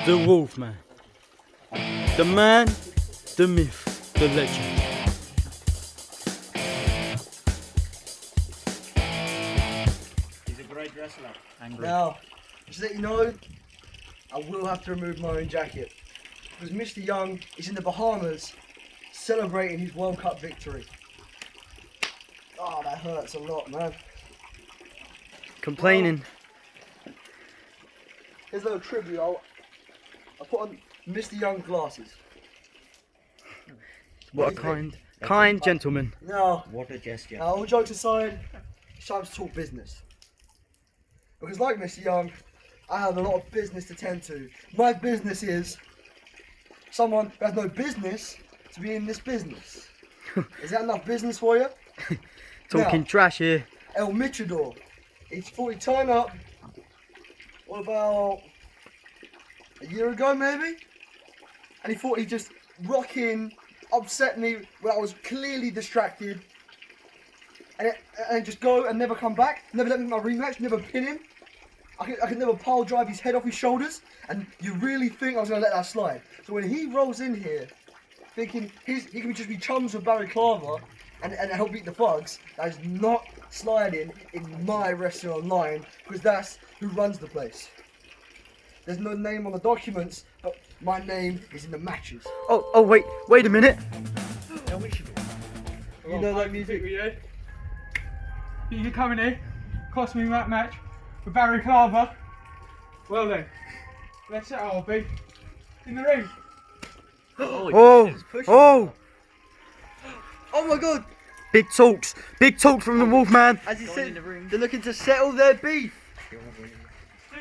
The Wolfman. The man, the myth, the legend. He's a great wrestler. Angry. Now, just to let you know, I will have to remove my own jacket. Because Mr. Young is in the Bahamas celebrating his World Cup victory. Oh, that hurts a lot, man. Complaining. Well, here's a little tribute. I put on Mr. Young glasses. What a kind gentleman. Now, What a gesture. all jokes aside, it's time to talk business. Because like Mr. Young, I have a lot of business to tend to. My business is someone who has no business to be in this business. Is that enough business for you? Talking Now, trash here. El Mitchador. He turned up, what about a year ago maybe? And he thought he'd just rock in, upset me when I was clearly distracted. And just go and never come back. Never let me my rematch, never pin him. I could never pile drive his head off his shoulders. And you really think I was going to let that slide? So when he rolls in here, thinking he can just be chums with Barry Claver and help beat the thugs, that is not sliding in my wrestling online, because that's who runs the place. There's no name on the documents, but my name is in the matches. Oh, wait a minute. You know that music? You come in here, cost me that match with Barry Claver. Well then, let's set our beef in the ring. Oh, Oh my god! big talks from the Wolfman. As he said, they're looking to settle their beef. Do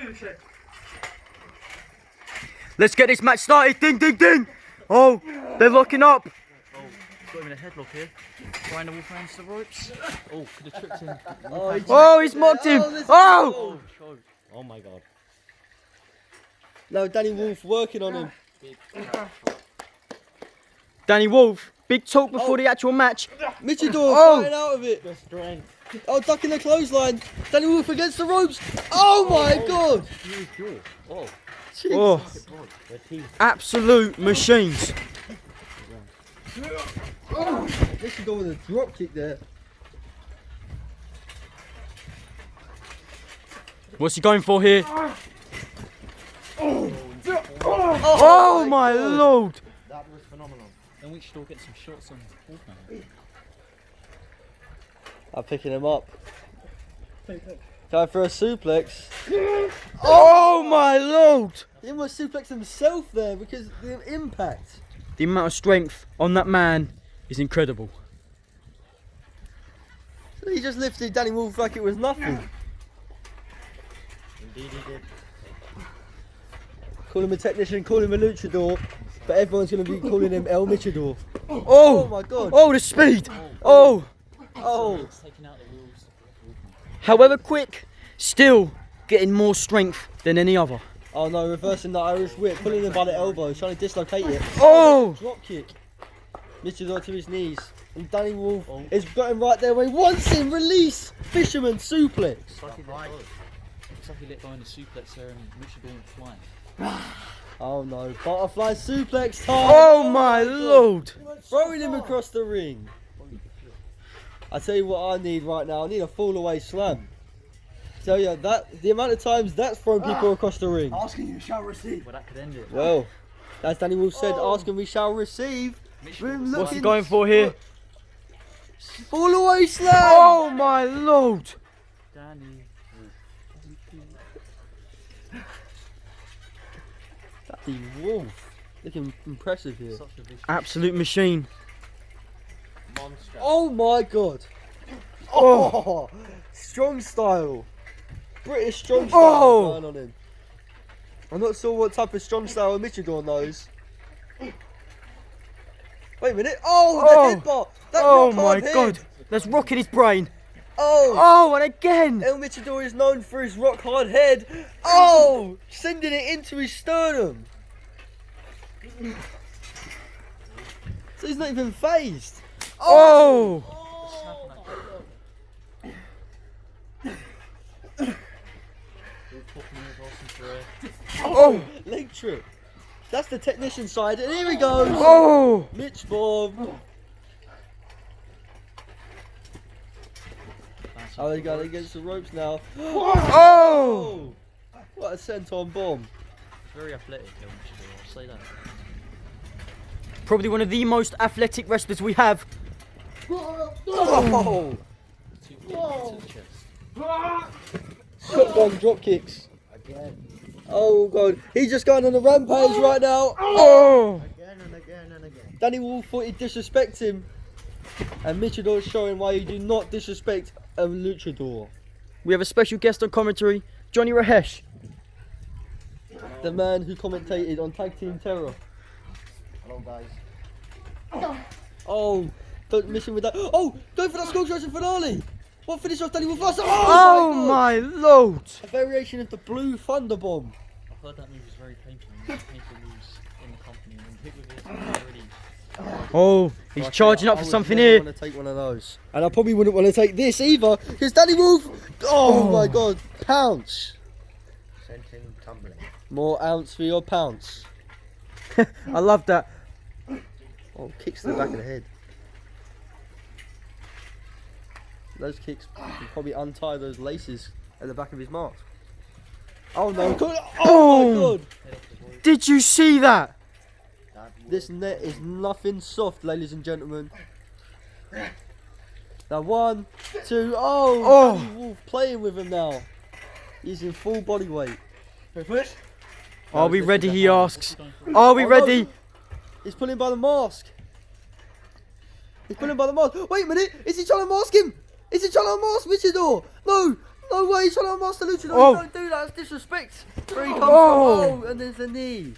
the shit. Let's get this match started. Ding, ding, ding. Oh, they're locking up. Got him in a headlock here. Trying the Wolfman to the ropes. Oh, could have tripped him. Oh, he's mocked him. Oh, Oh my god. No, Danny Wolf working on him. Danny Wolf. Big talk before the actual match. Mitchador flying out of it. Oh, ducking the clothesline. Danny Wolf against the ropes. Oh my god. Oh, absolute machines. Mitchador with a drop kick there. What's he going for here? Oh my lord. That was phenomenal. And we should all get some shots on Wolfman. I'm picking him up. Going for a suplex. Oh my lord. He almost suplexed himself there because of the impact. The amount of strength on that man is incredible. He just lifted Danny Wolf like it was nothing. Indeed he did. Call him a technician, call him a luchador, but everyone's going to be calling him El Mitchador. Oh my god. Oh, the speed. Oh. Oh. Taking out the wheels. However quick, still getting more strength than any other. Oh no, reversing the Irish whip, pulling him by the elbow, trying to dislocate it. Oh. Drop kick. Mitchador to his knees. And Danny Wolf has got him right there where he wants him. Release. Fisherman suplex. Looks like he let go in the suplex there and Mitchell went flying. Oh no, butterfly suplex time. Oh my lord. Throwing him across the ring. I tell you what I need right now. I need a fall away slam. Tell you that the amount of times that's thrown people across the ring. Asking you shall receive. Well, that could end it. Well, as Danny Wolf said, ask and we shall receive. What's he going for here? Fall away slam. Oh my lord. Danny. Danny Wolf. Looking impressive here. Such a vicious. Absolute machine. Monster. Oh my god. Oh, strong style. British strong style going on him. I'm not sure what type of strong style Mitchador knows. Wait a minute. Oh, the headbutt. That Oh rock my hard god. head. That's rocking his brain. Oh. Oh, and again. El Mitchador is known for his rock hard head. Oh, sending it into his sternum. So he's not even phased. Oh. Oh! Leg trip. That's the technician side, and here he goes. Oh! Mitch bomb. Oh, he's going against the ropes now. Oh! What a senton bomb. Very athletic, I'll say that. Probably one of the most athletic wrestlers we have. Oh! Two to the chest. Shotgun drop kicks. Again. Oh god, he's just going on a rampage right now. Oh! Again and again and again. Danny Wolf thought he'd disrespect him, and Mitchador is showing why you do not disrespect a luchador. We have a special guest on commentary, Johnny Rahesh. The man who commentated on Tag Team Terror. Hello guys. Oh, don't miss him with that. Oh, go for that skull crushing finale. What finish off Danny Wolf? Oh God. my lord! A variation of the blue thunder bomb. I've heard that move is very painful. Painful moves in the company. And hit with it, it's already. Oh, he's charging up I for would something never here. want to take one of those. And I probably wouldn't want to take this either, because Danny Wolf. Oh my god, pounce. Sent him tumbling. More ounce for your pounce. I love that. Oh, kicks to the back of the head. Those kicks can probably untie those laces at the back of his mask. Oh no! Oh my god! Did you see that? This net is nothing soft, ladies and gentlemen. Now 1, 2, Oh. Danny Wolf playing with him now. He's in full body weight. Are we this ready? is a He hand. asks. Are we Oh, no. ready? He's pulling by the mask. He's pulling by the mask. Wait a minute! Is he trying to mask him? Is he trying to mask Mitchador? No! No way! He's trying to mask the luchador. Oh. Don't do that. That's disrespect. Where he comes Oh. from. Oh, and there's the knee.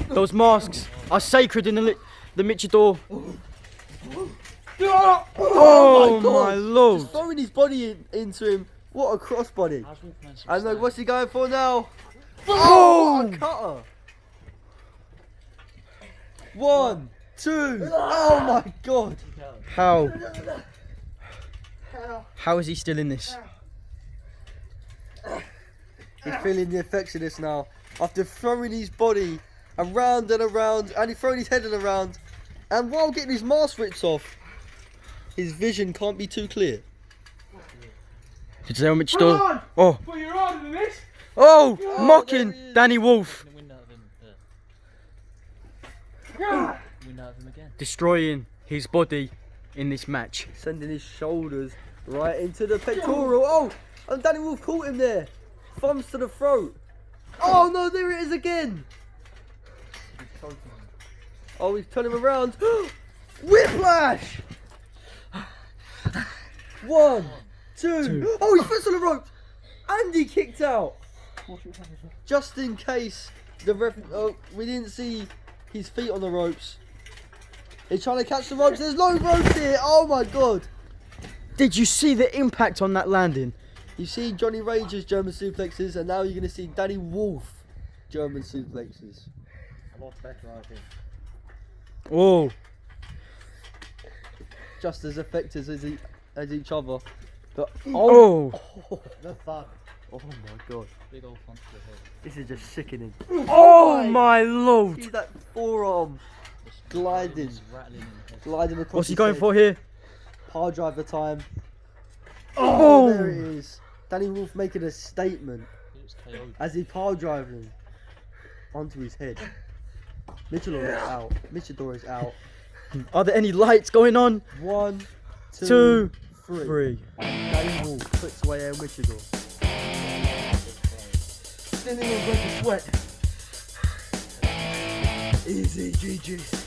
Those masks are sacred in the Mitchador. Oh my Just lord! throwing his body into him. What a crossbody. How's Wolfman I know. What's he going for now? Oh! A cutter. 1, 2. Oh my god. How? How is he still in this? He's feeling the effects of this now. After throwing his body around and around, and he's throwing his head around, and while getting his mask ripped off, his vision can't be too clear. Did you say Mitchador? Oh! But you're harder than this. Oh! there Mocking he is. Danny Wolf. Win out of him. Yeah. Win out of him again. Destroying his body in this match. Sending his shoulders right into the pectoral. Oh! And Danny Wolf caught him there. Thumbs to the throat. Oh no, there it is again. Oh, he's turning him around. Whiplash! 1, 2. Oh, his foot's on the rope. And he kicked out. Just in case the ref. Oh, we didn't see his feet on the ropes. He's trying to catch the ropes. There's no ropes here. Oh my god. Did you see the impact on that landing? You see Johnny Rage's German suplexes, and now you're going to see Danny Wolf German suplexes. A lot better, I think. Oh! Just as effective as each other. But Oh! The thud. oh my god. Big old punch to the head. This is just sickening. Oh my lord! See that forearm gliding. He's rattling in the head. Gliding across What's he his going head. for here? Power driver time. Oh! There it is. Danny Wolf making a statement He looks KO'd. as he power driving onto his head. Mitchador is out. Mitchador is out. Are there any lights going on? 1, 2, 2, 3. 3. Danny Wolf puts away a Mitchador. Didn't even break a sweat. Easy, GG.